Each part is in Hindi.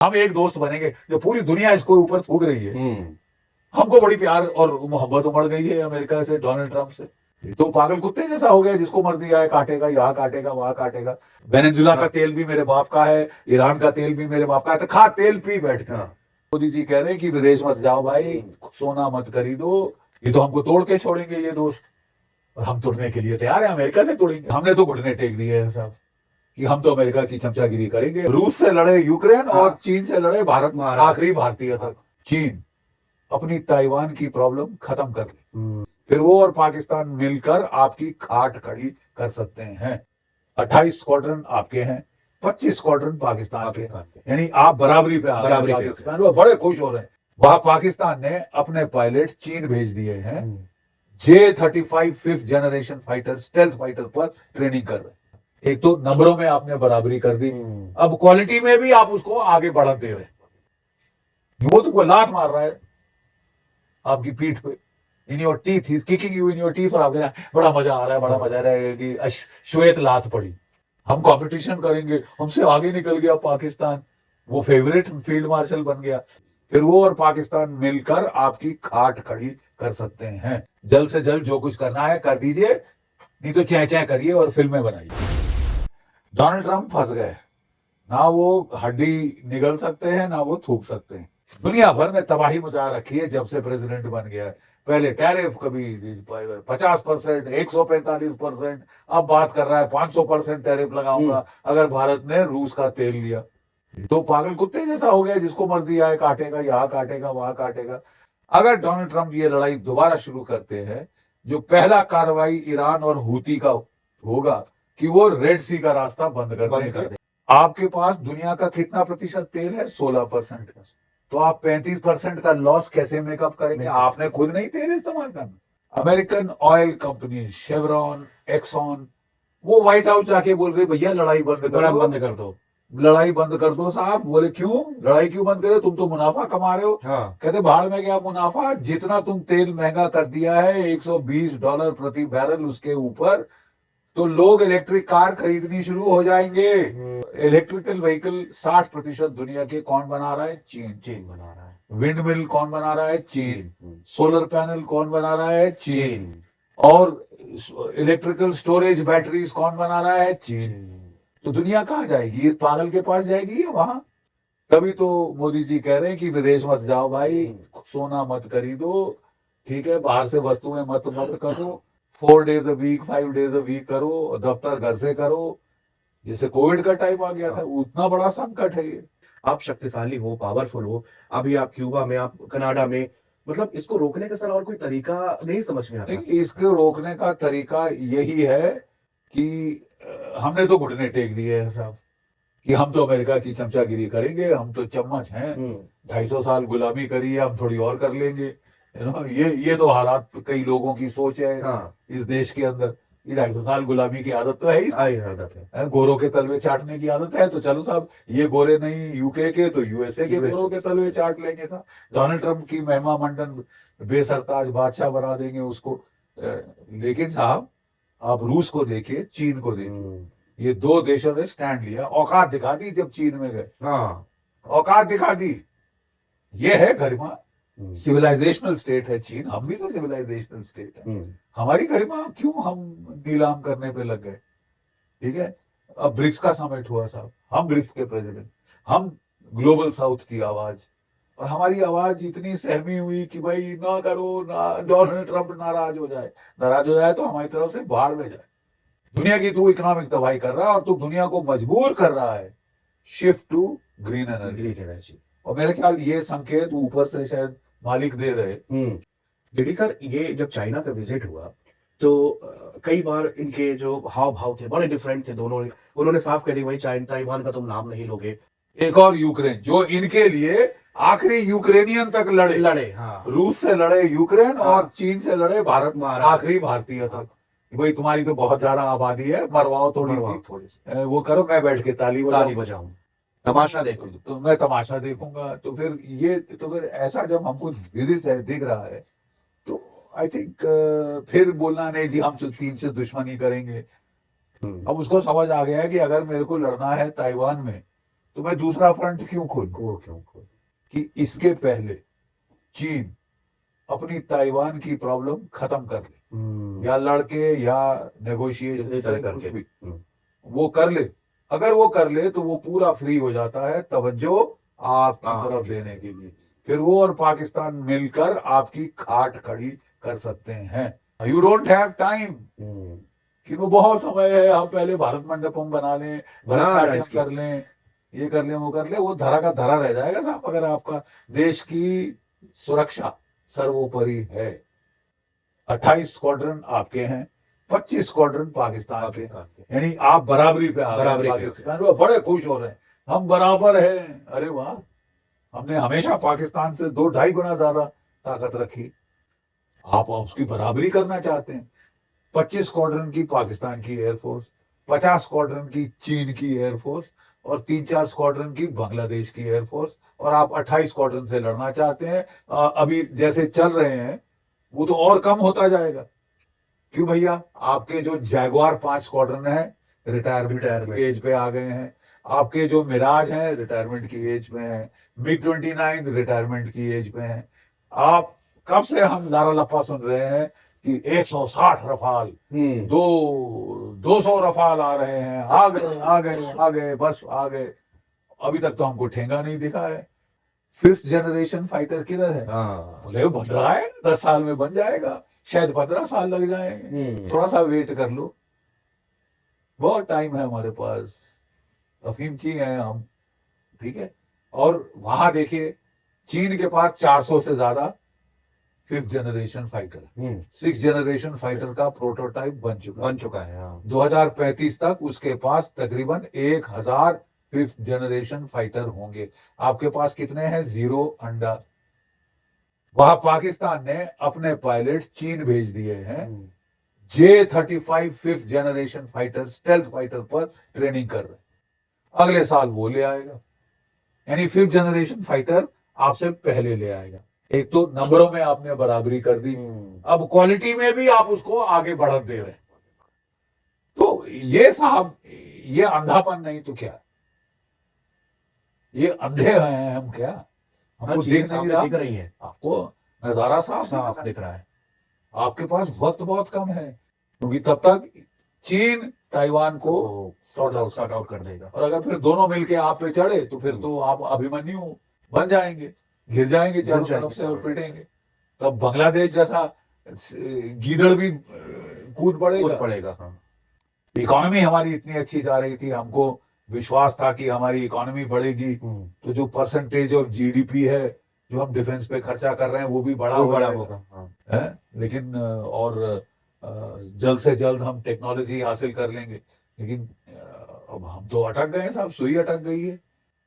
हम एक दोस्त बनेंगे। जो पूरी दुनिया इसको ऊपर थूक रही है, हमको बड़ी प्यार और मोहब्बत उमड़ गई है अमेरिका से, डोनाल्ड ट्रंप से। तो पागल कुत्ते जैसा हो गया, जिसको मर्जी आए काटेगा, यहाँ काटेगा वहां काटेगा। वेनेजुला का तेल भी मेरे बाप का है, ईरान का तेल भी मेरे बाप का है, तो खा तेल पी बैठ के। मोदी जी कह रहे हैं कि विदेश मत जाओ भाई, सोना मत खरीदो, ये तो हमको तोड़ के छोड़ेंगे ये दोस्त। और हम तोड़ने के लिए तैयार है, अमेरिका से तोड़ेंगे। हमने तो घुटने टेक दिए हैं साहब कि हम तो अमेरिका की चमचागिरी करेंगे। रूस से लड़े यूक्रेन और चीन से लड़े भारत, आखिरी भारतीय तक। चीन अपनी ताइवान की प्रॉब्लम खत्म कर ली, फिर वो और पाकिस्तान मिलकर आपकी खाट खड़ी कर सकते हैं। 28 स्क्वाड्रन आपके हैं, 25 स्क्वाड्रन पाकिस्तान के, यानी आप बराबरी पे आ गए पाकिस्तान में, बड़े खुश हो रहे हैं। वहां पाकिस्तान ने अपने पायलट चीन भेज दिए हैं, J-35 5th generation fighter, stealth fighter पर ट्रेनिंग कर रहे हैं। एक तो नंबरों में आपने बराबरी कर दी, अब क्वालिटी में भी आप उसको आगे बढ़ा दे रहे हैं। वो तो लात मार रहा है आपकी पीठ पे, in your teeth, is kicking you in your teeth, और आपके बड़ा मजा आ रहा है, बड़ा मजा आ रहा है कि श्वेत लात पड़ी। हम कंपटीशन करेंगे, हमसे आगे निकल गया पाकिस्तान, वो फेवरेट फील्ड मार्शल बन गया। फिर वो और पाकिस्तान मिलकर आपकी खाट खड़ी कर सकते हैं। जल्द से जल्द जो कुछ करना है कर दीजिए, नहीं तो चै चै करिए और फिल्में बनाइए। डोनाल्ड ट्रंप फंस गए, ना वो हड्डी निगल सकते हैं, ना वो थूक सकते हैं। दुनिया भर में तबाही मचा रखी है जब से प्रेसिडेंट बन गया है। पहले टैरिफ कभी 50%, 145%, अब बात कर रहा है 500% टैरिफ लगाऊंगा अगर भारत ने रूस का तेल लिया। तो पागल कुत्ते जैसा हो गया, जिसको मर्जी आए काटेगा, यहाँ काटेगा वहां काटेगा। अगर डोनाल्ड ट्रंप ये लड़ाई दोबारा शुरू करते हैं, जो पहला कार्रवाई ईरान और हूती का होगा कि वो रेड सी का रास्ता बंद कर देंगे। आपके पास दुनिया का कितना प्रतिशत तेल है? 16%। तो आप 35% का लॉस कैसे मेकअप करेंगे? आपने खुद नहीं तेल इस्तेमाल करना। American oil company Chevron, Exxon, वो व्हाइट हाउस जाके बोल रहे भैया लड़ाई बंद कर दो, लड़ाई बंद कर दो साहब। बोले क्यों लड़ाई क्यों बंद करे, तुम तो मुनाफा कमा रहे हो। कहते भाड़ में गया मुनाफा, जितना तुम तेल महंगा कर दिया है $120 प्रति बैरल उसके ऊपर, तो लोग इलेक्ट्रिक कार खरीदनी शुरू हो जाएंगे। इलेक्ट्रिकल व्हीकल 60% दुनिया के कौन बना रहा है? चीन बना रहा है। विंड मिल कौन बना रहा है? चीन। सोलर पैनल कौन बना रहा है? चीन। और इलेक्ट्रिकल स्टोरेज बैटरीज कौन बना रहा है? चीन। तो दुनिया कहाँ जाएगी? इस पागल के पास जाएगी या वहां? तभी तो मोदी जी कह रहे हैं कि विदेश मत जाओ भाई, सोना मत खरीदो, ठीक है, बाहर से वस्तुएं मत मत करो, 4 days a week, 5 days a week करो, दफ्तर घर से करो। जैसे कोविड का टाइम आ गया था, उतना बड़ा संकट है ये। आप शक्तिशाली हो, पावरफुल हो, अभी आप क्यूबा में, आप कनाडा में, मतलब इसको रोकने का सर और कोई तरीका नहीं समझ में आता। इसको रोकने का तरीका यही है कि हमने तो घुटने टेक दिए हैं साहब कि हम तो अमेरिका की चमचागिरी करेंगे, हम तो चम्मच हैं, 250 साल गुलामी करी है, हम थोड़ी और कर लेंगे। ये तो हालात कई लोगों की सोच है। इस देश के अंदर ये 250 साल गुलामी की आदत तो है ही, आदत है, गोरों के तलवे चाटने की आदत है। तो चलो साहब, ये गोरे नहीं यूके के तो यूएसए के गोरों के तलवे चाट लेंगे साहब। डोनाल्ड ट्रंप की महिमा मंडन बेसरताज बादशाह बना देंगे उसको। लेकिन साहब आप रूस को देखिए, चीन को देखिए, ये दो देशों ने स्टैंड लिया, औकात दिखा दी जब चीन में गए। औकात दिखा दी। ये है गरिमा, सिविलाइजेशनल स्टेट है चीन, हम भी तो सिविलाइजेशनल स्टेट है। हमारी गरिमा क्यों हम नीलाम करने पे लग गए? ठीक है, अब ब्रिक्स का समिट हुआ साहब, हम ब्रिक्स के प्रेसिडेंट, हम ग्लोबल साउथ की आवाज, और हमारी आवाज इतनी सहमी हुई कि भाई ना करो ना, डोनाल्ड ट्रंप नाराज हो जाए तो हमारी तरफ से बाहर में जाए। दुनिया की तू इकोनॉमिक तबाही कर रहा है और तू दुनिया को मजबूर कर रहा है शिफ्ट टू ग्रीन एनर्जी। और मेरे ख्याल ये संकेत ऊपर से शायद मालिक दे रहे। जेडी सर, ये जब चाइना का विजिट हुआ तो कई बार इनके जो हाव भाव थे बड़े डिफरेंट थे दोनों। उन्होंने साफ कह दिया भाई ताइवान का तुम नाम नहीं लोगे। एक और यूक्रेन जो इनके लिए आखिरी यूक्रेनियन तक लड़े। रूस से लड़े यूक्रेन, और चीन से लड़े भारत, आखिरी भारतीय तक। भाई तुम्हारी तो बहुत ज्यादा आबादी है, मरवाओ थोड़ी सी, वो करो, मैं बैठ के ताली बजाऊं, तमाशा देखो, तो मैं तमाशा देखूंगा। तो फिर ऐसा जब हमको दिख रहा है तो आई थिंक फिर बोलना नहीं जी हम चीन से दुश्मनी करेंगे। अब उसको समझ आ गया है कि अगर मेरे को लड़ना है ताइवान में तो मैं दूसरा फ्रंट क्यों खोलूं? क्यों कि इसके पहले चीन अपनी ताइवान की प्रॉब्लम खत्म कर ले, या लड़के या नेगोशिएशन किसी तरह से कुछ करके भी वो कर ले। अगर वो कर ले तो वो पूरा फ्री हो जाता है तवज्जो आपकी तरफ देने के लिए। फिर वो और पाकिस्तान मिलकर आपकी खाट खड़ी कर सकते हैं। यू डोंट हैव टाइम कि वो बहुत समय है, हम पहले भारत मंडपम बना लें, भरतनाट्यम कर लें, ये कर लें, वो कर लें, वो धरा का धरा रह जाएगा साहब। अगर आपका देश की सुरक्षा सर्वोपरि है। 28 स्क्वाड्रन आपके हैं, 25 स्क्वाड्रन पाकिस्तान के, यानी आप बराबरी पे आ गए। पाकिस्तान में बड़े खुश हो रहे हैं, हम बराबर हैं। अरे वाह, हमने हमेशा पाकिस्तान से 2-2.5 गुना ज्यादा ताकत रखी, आप उसकी बराबरी करना चाहते हैं। 25 स्क्वाड्रन की पाकिस्तान की एयरफोर्स, 50 स्क्वाड्रन की चीन की एयरफोर्स और 3-4 स्क्वाड्रन की बांग्लादेश की एयरफोर्स, और आप 28 स्क्वाड्रन से लड़ना चाहते हैं। अभी जैसे चल रहे हैं वो तो और कम होता जाएगा। क्यों भैया? आपके जो जैगवार 5 स्क्वाड्रन है रिटायरमेंट की एज पे आ गए हैं, आपके जो मिराज हैं रिटायरमेंट की एज पे हैं, MiG-29 रिटायरमेंट की एज पे हैं। आप कब से हम लारा लप्पा सुन रहे हैं कि 160 रफाल, 200 रफाल आ रहे हैं, आ गए आ गए आ गए, बस आ गए। अभी तक तो हमको ठेंगा नहीं दिखा है। 5th जनरेशन फाइटर किधर है? बोले बन रहा है, 10 साल में बन जाएगा, शायद 15 साल लग जाएंगे, थोड़ा सा वेट कर लो, बहुत टाइम है हमारे पास, अफीमची हैं हम, ठीक है। और वहां देखिए चीन के पास 400 से ज्यादा 5th जनरेशन फाइटर है। 6th जनरेशन फाइटर का प्रोटोटाइप बन चुका है। 2035 तक उसके पास तकरीबन 1000 5th जनरेशन फाइटर होंगे। आपके पास कितने हैं? 0 अंडा। वहां पाकिस्तान ने अपने पायलट चीन भेज दिए हैं, J-35 5th generation fighter, stealth fighter पर ट्रेनिंग कर रहे हैं। अगले साल वो ले आएगा, यानी 5th जनरेशन फाइटर आपसे पहले ले आएगा। एक तो नंबरों में आपने बराबरी कर दी, अब क्वालिटी में भी आप उसको आगे बढ़त दे रहे हैं। तो ये साहब, ये अंधापन नहीं तो क्या, ये अंधे हैं हम क्या? हमको दिख नहीं रहा? दिख रही है, आपको नजारा साफ दिख रहा है। आपके पास वक्त बहुत कम है, क्योंकि तब तक चीन ताइवान को सॉर्ट आउट कर देगा। और अगर फिर दोनों मिलके आप पे चढ़े तो फिर तो आप अभिमन्यु बन जाएंगे, घिर जाएंगे चारों तरफ से और पिटेंगे। तब बांग्लादेश जैसा गीदड़ भी कूद पड़ेगा। इकोनॉमी हमारी इतनी अच्छी जा रही थी, हमको विश्वास था कि हमारी इकोनॉमी बढ़ेगी, तो जो परसेंटेज ऑफ जीडीपी है जो हम डिफेंस पे खर्चा कर रहे हैं वो भी बड़ा होगा। लेकिन और जल्द से जल्द हम टेक्नोलॉजी हासिल कर लेंगे, लेकिन अब हम तो अटक गए हैं साहब, सुई अटक गई है।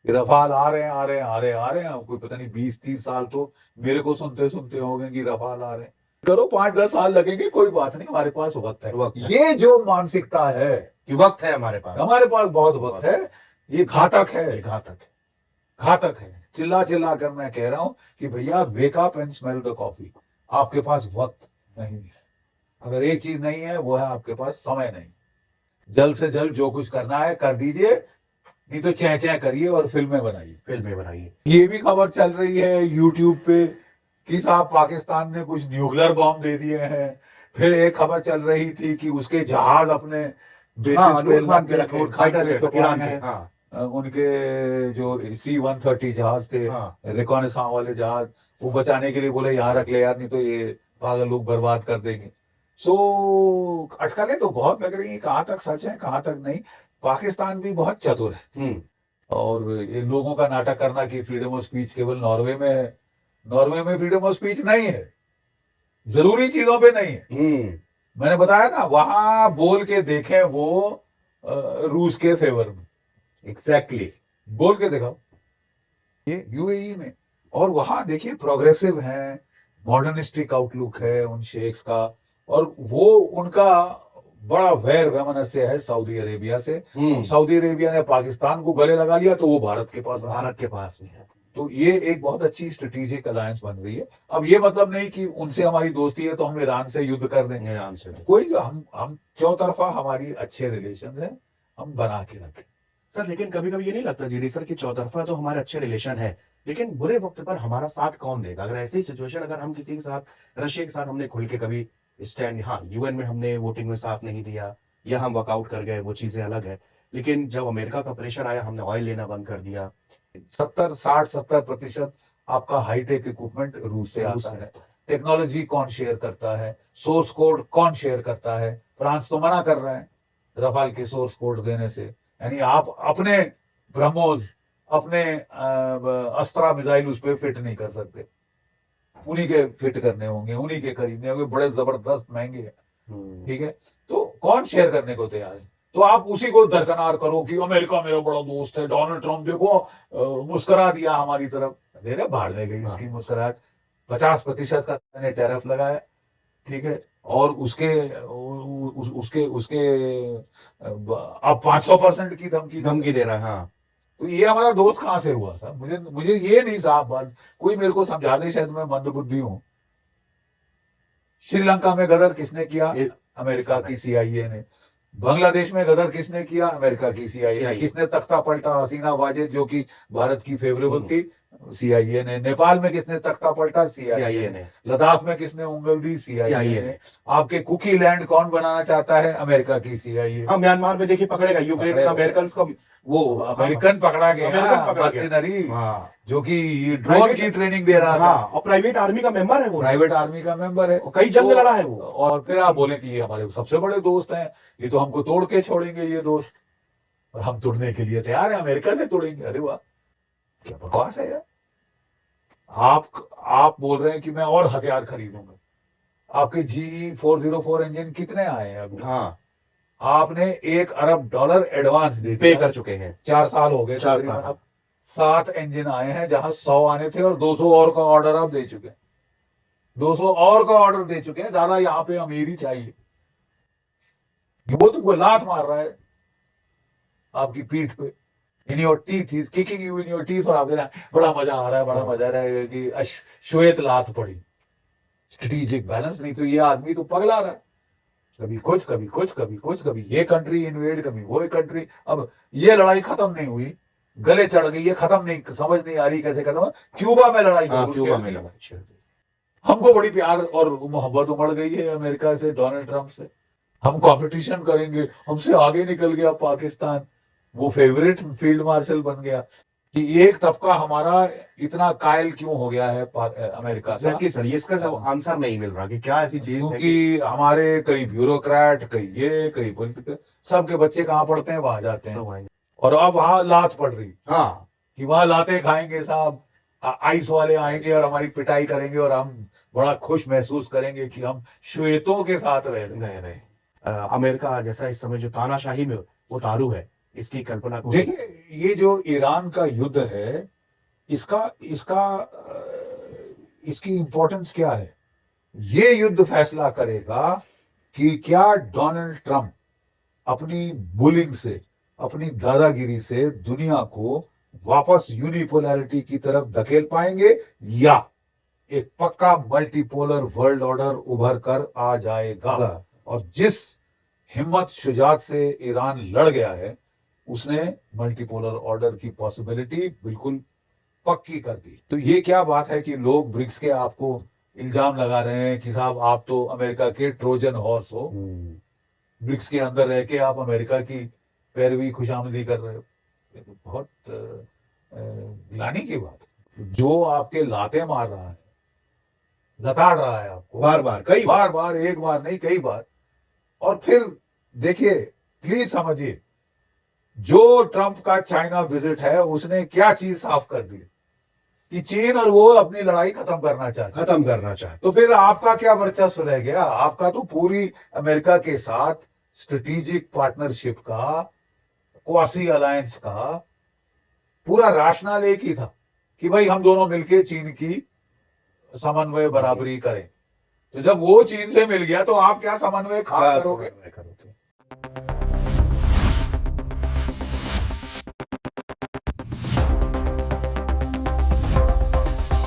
रफाल आ रहे हैं, कोई पता नहीं 20-30 साल तो मेरे को सुनते हो गए कि रफाल आ रहे हैं। करो 5-10 साल लगेंगे, कोई बात नहीं, हमारे पास वक्त है। ये जो मानसिकता है कि वक्त है हमारे पास बहुत वक्त है, ये घातक है। चिल्ला कर मैं कह रहा हूं कि भैया wake up and smell the coffee. आपके पास वक्त नहीं है। अगर एक चीज नहीं है वो है आपके पास समय नहीं। जल्द से जल्द जो कुछ करना है कर दीजिए, नहीं तो चै करिए और फिल्में बनाइए। ये भी खबर चल रही है यूट्यूब पे कि साहब पाकिस्तान ने कुछ न्यूक्लियर बॉम्ब दे दिए हैं। फिर एक खबर चल रही थी कि उसके जहाज अपने उनके जो C-130 जहाज थे, रिकॉनेसांस वाले जहाज, वो बचाने के लिए बोले यहाँ रख ले यार, नहीं तो ये पागल लोग बर्बाद कर देंगे। सो अटकलें तो बहुत लग रही है, कहाँ तक सच है कहाँ तक नहीं। पाकिस्तान भी बहुत चतुर है, और ये लोगों का नाटक करना कि फ्रीडम ऑफ स्पीच केवल नॉर्वे में है। नॉर्वे में फ्रीडम ऑफ स्पीच नहीं है, जरूरी चीजों पे नहीं है। मैंने बताया ना, वहां बोल के देखे वो रूस के फेवर में, एग्जैक्टली बोल के दिखाओ, ये यूएई में। और वहां देखिए प्रोग्रेसिव हैं, मॉडर्निस्टिक आउटलुक है उन शेख्स का, और वो उनका बड़ा वैर वैमनस्य है सऊदी अरेबिया से। सऊदी अरेबिया ने पाकिस्तान को गले लगा लिया तो वो भारत के पास में है। तो ये एक बहुत अच्छी स्ट्रेटेजिक अलायंस बन रही है। अब ये मतलब नहीं कि उनसे हमारी दोस्ती है तो हम ईरान से युद्ध कर देंगे, ईरान से कोई, हम चौतरफा हमारी अच्छे रिलेशन है, हम बना के रखें। सर लेकिन कभी कभी ये नहीं लगता जीडी सर कि चौतरफा तो हमारे अच्छे रिलेशन है, लेकिन बुरे वक्त पर हमारा साथ कौन देगा? अगर ऐसी सिचुएशन, अगर हम किसी के साथ, रशिया के साथ हमने खुल के कभी स्टैंड, हाँ यूएन में हमने वोटिंग में साथ नहीं दिया या हम वॉकआउट कर गए, वो चीजें अलग है, लेकिन जब अमेरिका का प्रेशर आया हमने ऑयल लेना बंद कर दिया। 70-60-70% आपका हाईटेक इक्विपमेंट रूस से आता है। टेक्नोलॉजी कौन शेयर करता है? सोर्स कोड कौन शेयर करता है? फ्रांस तो मना कर रहा है रफाल के सोर्स कोड देने से। यानी आप अपने ब्रह्मोस, अपने अस्त्रा मिसाइल उस पर फिट नहीं कर सकते, उन्हीं के फिट करने होंगे, उन्हीं के खरीदने होंगे, बड़े जबरदस्त महंगे हैं। ठीक है, तो कौन शेयर करने को तैयार है? तो आप उसी को दरकनार करो कि अमेरिका मेरा बड़ा दोस्त है, डोनाल्ड ट्रम्प देखो मुस्कुरा दिया हमारी तरफ। देने भाड़ने गई इसकी मुस्कुराहट। 50% का मैंने टैरिफ लगाया, ठीक है, और उसके उसके अब 500% की धमकी दे रहा है। हाँ तो ये हमारा दोस्त कहां से हुआ था? मुझे मुझे ये नहीं साफ बात, कोई मेरे को समझा दे, शायद मैं मंदबुद्धि हूं। श्रीलंका में गदर किसने किया? अमेरिका की CIA ने। बांग्लादेश में गदर किसने किया? अमेरिका की CIA ने। किसने तख्ता पलटा? हसीना वाजेद जो कि भारत की फेवरेबल थी, CIA ने। नेपाल में किसने तख्ता पलटा? CIA ने। लद्दाख में किसने उंगल दी? CIA ने। आपके कुकी लैंड कौन बनाना चाहता है? अमेरिका की CIA। हाँ, म्यांमार में देखिए पकड़ेगा यूक्रेन का अमेरिकन को, वो अमेरिकन पकड़ा गया, मर्सिनरी, हाँ, जो कि ड्रोन की ट्रेनिंग दे रहा था। हाँ, और प्राइवेट आर्मी का मेंबर है वो, प्राइवेट आर्मी का मेंबर है, कई जंग लड़ा है वो। और फिर आप बोले कि ये हमारे सबसे बड़े दोस्त हैं, ये तो हमको तोड़ के छोड़ेंगे ये दोस्त, और हम तोड़ने के लिए तैयार हैं, अमेरिका से तोड़ेंगे। अरे वाह, क्या बकवास है यार। आप बोल रहे हैं कि मैं और हथियार खरीदूंगा। आपके GE-404 इंजन कितने आए हैं अभी? हाँ, आपने $1 अरब एडवांस दे पे कर चुके हैं। 4 साल हो गए तकरीबन। अब 7 इंजन आए हैं, जहां 100 आने थे, और 200 और का ऑर्डर आप दे चुके हैं। 200 और का ऑर्डर दे चुके हैं। ज्यादा यहाँ पे अमीरी चाहिए। वो तुमको लात मार रहा है आपकी पीठ पे, in your teeth, kicking you in your teeth, और आप कह रहे हैं बड़ा मजा आ रहा है, बड़ा मजा आ रहा है कि श्वेत लात पड़ी। स्ट्रेटेजिक बैलेंस नहीं तो ये आदमी तो पगला रहा है, कभी कुछ कभी कुछ कभी कुछ, कभी ये कंट्री इन्वेड, कभी वो कंट्री। अब ये लड़ाई खत्म नहीं हुई, गले चढ़ गई, ये खत्म नहीं, समझ नहीं आ रही कैसे खत्म है। क्यूबा में लड़ाई, क्यूबा में लड़ाई, हमको बड़ी प्यार और मोहब्बत उमड़ गई है अमेरिका से, डोनाल्ड ट्रंप से। हम कंपटीशन करेंगे, हमसे आगे निकल गया पाकिस्तान, वो फेवरेट फील्ड मार्शल बन गया। कि एक तबका हमारा इतना कायल क्यों हो गया है अमेरिका का? Exactly सर, ये इसका आंसर नहीं मिल रहा कि क्या ऐसी चीज है क्योंकि हमारे कई ब्यूरोक्रेट, कई पॉलिटिकल, सबके बच्चे कहाँ पढ़ते हैं, वहां जाते हैं, और अब वहां लात पड़ रही। हाँ, कि वहां लाते खाएंगे साहब, आइस वाले आएंगे और हमारी पिटाई करेंगे, और हम बड़ा खुश महसूस करेंगे कि हम श्वेतों के साथ रह रहे। अमेरिका जैसा इस समय जो तानाशाही में उतारू है, इसकी कल्पना को देखिए, ये जो ईरान का युद्ध है, इसकी इंपॉर्टेंस क्या है? ये युद्ध फैसला करेगा कि क्या डोनाल्ड ट्रंप अपनी बुलिंग से, अपनी दादागिरी से दुनिया को वापस यूनिपोलैरिटी की तरफ धकेल पाएंगे, या एक पक्का मल्टीपोलर वर्ल्ड ऑर्डर उभर कर आ जाएगा। और जिस हिम्मत शुजात से ईरान लड़ गया है, उसने मल्टीपोलर ऑर्डर की पॉसिबिलिटी बिल्कुल पक्की कर दी। तो ये क्या बात है कि लोग ब्रिक्स के आपको इल्जाम लगा रहे हैं कि साहब आप तो अमेरिका के ट्रोजन हॉर्स हो, ब्रिक्स के अंदर रह के आप अमेरिका की पैरवी खुशामदी कर रहे हो। ये तो बहुत ग्लानि की बात है। जो आपके लाते मार रहा है, लताड़ रहा है आपको बार बार, एक बार नहीं कई बार, और फिर देखिए, प्लीज समझिए, जो ट्रंप का चाइना विजिट है, उसने क्या चीज साफ कर दी कि चीन और वो अपनी लड़ाई खत्म करना चाहते। तो फिर आपका क्या वर्चस्व रह गया? आपका तो पूरी अमेरिका के साथ स्ट्रेटेजिक पार्टनरशिप का, क्वासी अलायंस का पूरा राशनल एक ही था कि भाई हम दोनों मिलके चीन की समन्वय बराबरी करें। तो जब वो चीन से मिल गया, तो आप क्या समन्वय करोगे?